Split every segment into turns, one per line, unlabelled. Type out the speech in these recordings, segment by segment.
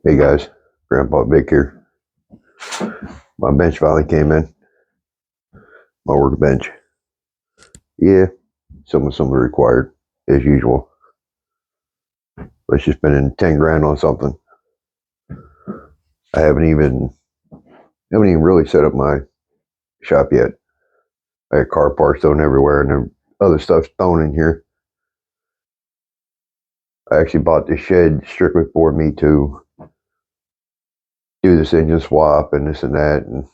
Hey guys, Grandpa Vic here. My bench finally came in. My workbench. Yeah, some required as usual. But it's just spending 10 grand on something. I haven't even really set up my shop yet. I got car parts thrown everywhere and then other stuff's thrown in here. I actually bought this shed strictly for me to do this engine swap and this and that, and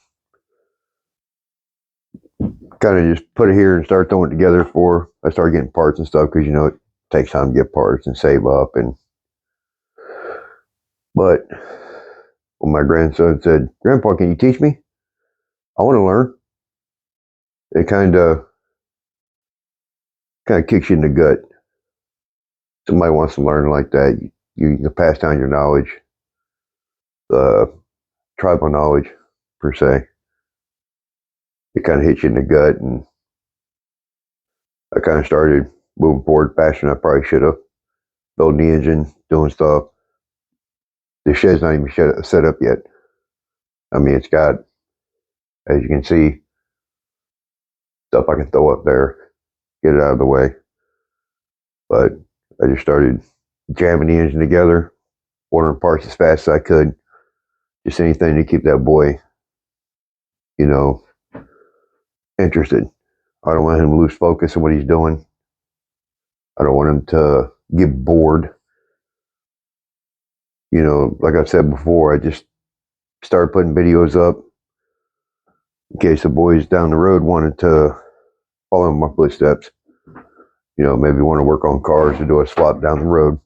kind of just put it here and start throwing it together for I start getting parts and stuff, because it takes time to get parts and save up. But when my grandson said, "Grandpa, can you teach me? I want to learn," it kind of kicks you in the gut. Somebody wants to learn like that. You can pass down your knowledge, the tribal knowledge per se. It kind of hits you in the gut, and I kind of started moving forward faster than I probably should have. Building the engine, doing stuff. The shed's not even set up yet. I mean, it's got, as you can see, stuff I can throw up there, get it out of the way. But I just started jamming the engine together, ordering parts as fast as I could. Just anything to keep that boy, interested. I don't want him to lose focus on what he's doing. I don't want him to get bored. Like I've said before, I just started putting videos up in case the boys down the road wanted to follow in my footsteps. Maybe want to work on cars or do a swap down the road.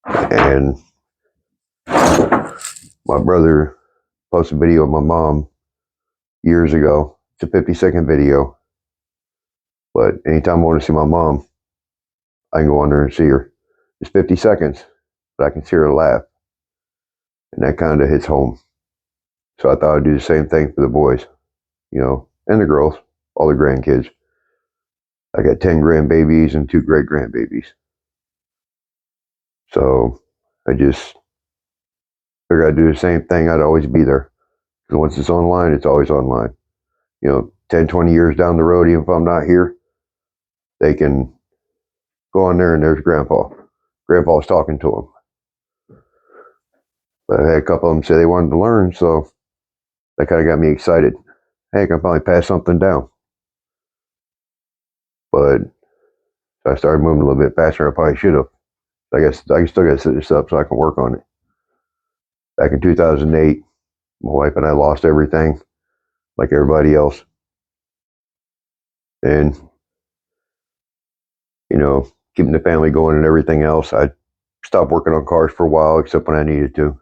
And my brother posted a video of my mom years ago. It's a 50-second video. But anytime I want to see my mom, I can go on there and see her. It's 50 seconds, but I can see her laugh. And that kind of hits home. So I thought I'd do the same thing for the boys, and the girls, all the grandkids. I got 10 grandbabies and 2 great-grandbabies. So I just figured I'd do the same thing. I'd always be there. Because once it's online, it's always online. 10, 20 years down the road, even if I'm not here, they can go on there and there's Grandpa. Grandpa's talking to them. But I had a couple of them say they wanted to learn, so that kind of got me excited. Hey, I can finally pass something down. But I started moving a little bit faster than I probably should have. I guess I still got to set this up so I can work on it. Back in 2008, my wife and I lost everything, like everybody else. And, keeping the family going and everything else, I stopped working on cars for a while, except when I needed to.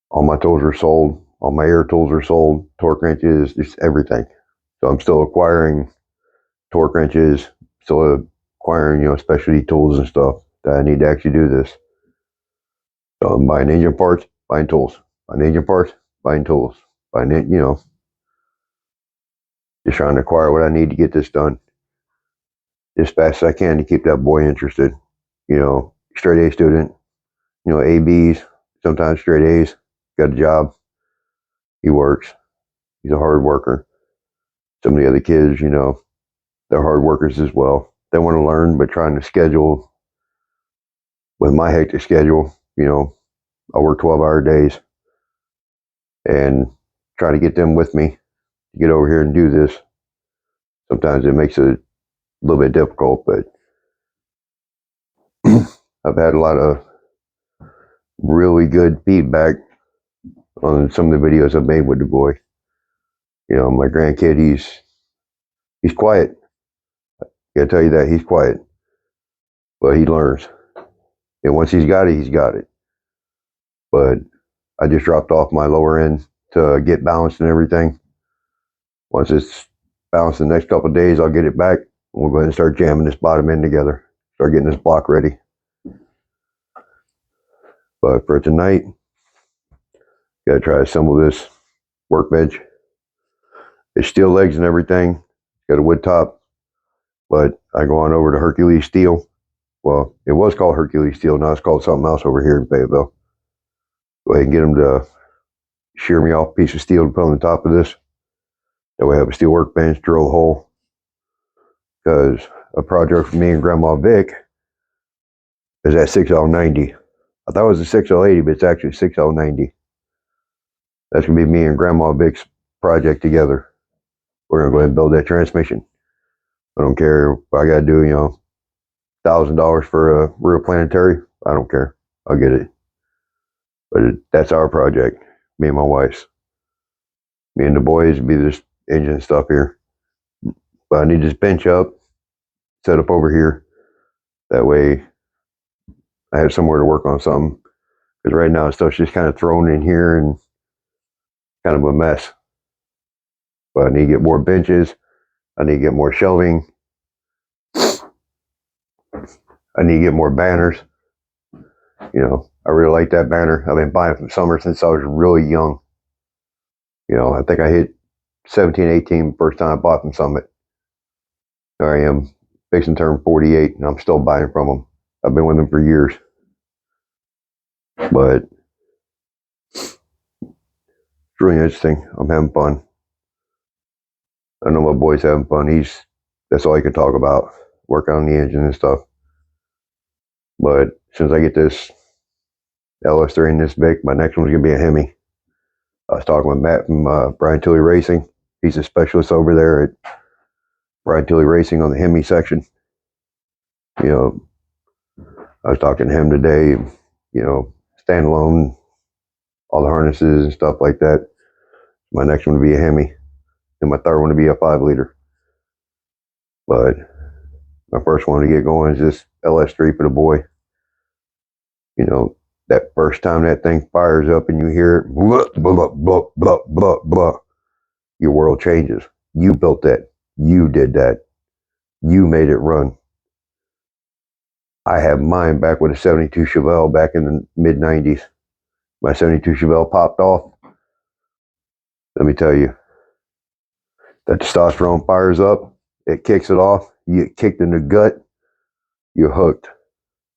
All my tools were sold. All my air tools were sold. Torque wrenches, just everything. So I'm still acquiring torque wrenches, still acquiring, specialty tools and stuff that I need to actually do this. So I'm buying engine parts, buying tools. Buying engine parts, buying tools. Buying it, just trying to acquire what I need to get this done as fast as I can to keep that boy interested. Straight A student, ABs, sometimes straight A's, got a job. He works. He's a hard worker. Some of the other kids, they're hard workers as well. They want to learn, but trying to schedule with my hectic schedule, I work 12-hour days and try to get them with me to get over here and do this. Sometimes it makes it a little bit difficult, but I've had a lot of really good feedback on some of the videos I've made with the boy. My grandkid, he's quiet. I gotta tell you that, he's quiet. But he learns. And once he's got it, he's got it. But I just dropped off my lower end to get balanced and everything. Once it's balanced the next couple of days, I'll get it back. And we'll go ahead and start jamming this bottom end together. Start getting this block ready. But for tonight, gotta try to assemble this workbench. It's steel legs and everything. Got a wood top. But I go on over to Hercules Steel. Well, it was called Hercules Steel. Now it's called something else over here in Fayetteville. Go ahead and get them to shear me off a piece of steel to put on the top of this. That way I have a steel workbench, drill a hole. Because a project for me and Grandma Vic is at 6L90. I thought it was a 6L80, but it's actually 6L90. That's going to be me and Grandma Vic's project together. We're going to go ahead and build that transmission. I don't care if I got to do, $1,000 for a real planetary. I don't care. I'll get it. But that's our project. Me and my wife's. Me and the boys be this engine stuff here. But I need this bench up, set up over here. That way I have somewhere to work on something. Because right now stuff's just kind of thrown in here and kind of a mess. But I need to get more benches. I need to get more shelving. I need to get more banners. I really like that banner. I've been buying from Summer since I was really young. I think I hit 17, 18 first time I bought from Summit. There I am, fixing to turn 48, and I'm still buying from them. I've been with them for years. But it's really interesting. I'm having fun. I know my boy's having fun. That's all he can talk about, working on the engine and stuff. But since I get this LS3 and this Vic, my next one's going to be a Hemi. I was talking with Matt from Brian Tilley Racing. He's a specialist over there at Brian Tilley Racing on the Hemi section. I was talking to him today, standalone, all the harnesses and stuff like that. My next one would be a Hemi, and my third one would be a 5-liter. But my first one to get going is this LS3 for the boy. That first time that thing fires up and you hear it, blah, blah, blah, blah, blah, blah, your world changes. You built that. You did that. You made it run. I have mine back with a 72 Chevelle back in the mid-90s. My 72 Chevelle popped off. Let me tell you, that testosterone fires up, it kicks it off, you get kicked in the gut, you're hooked.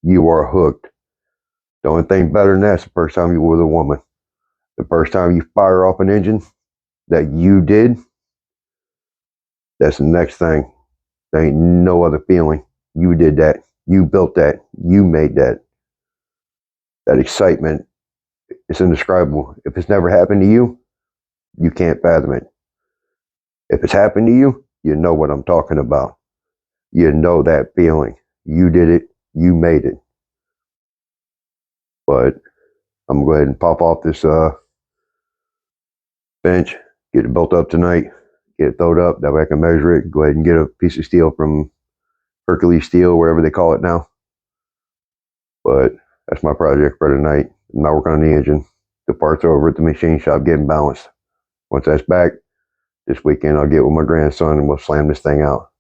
You are hooked. The only thing better than that's the first time you were with a woman. The first time you fire off an engine that you did, that's the next thing. There ain't no other feeling. You did that. You built that. You made that. That excitement, it's indescribable. If it's never happened to you, you can't fathom it. If it's happened to you, you know what I'm talking about. You know that feeling. You did it. You made it. But I'm going to go ahead and pop off this bench, get it built up tonight, get it thrown up, that way I can measure it, go ahead and get a piece of steel from Hercules Steel, wherever they call it now. But that's my project for tonight. I'm not working on the engine. The parts are over at the machine shop getting balanced. Once that's back, this weekend I'll get with my grandson and we'll slam this thing out.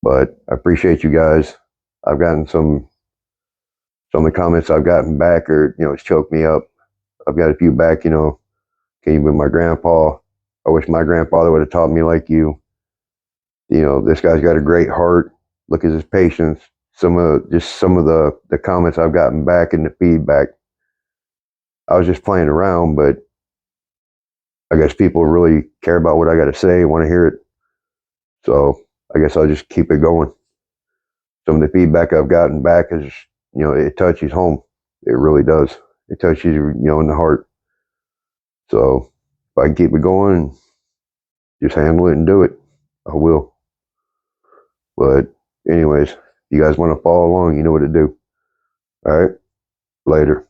But I appreciate you guys. I've gotten some of the comments I've gotten back are, it's choked me up. I've got a few back, came with my grandpa. I wish my grandfather would have taught me like you. This guy's got a great heart. Look at his patience. Some of the comments I've gotten back and the feedback. I was just playing around, but I guess people really care about what I got to say, want to hear it. So I guess I'll just keep it going. Some of the feedback I've gotten back is, it touches home. It really does. It touches you, in the heart. So if I can keep it going, just handle it and do it, I will. But anyways, you guys want to follow along, you know what to do. All right, later.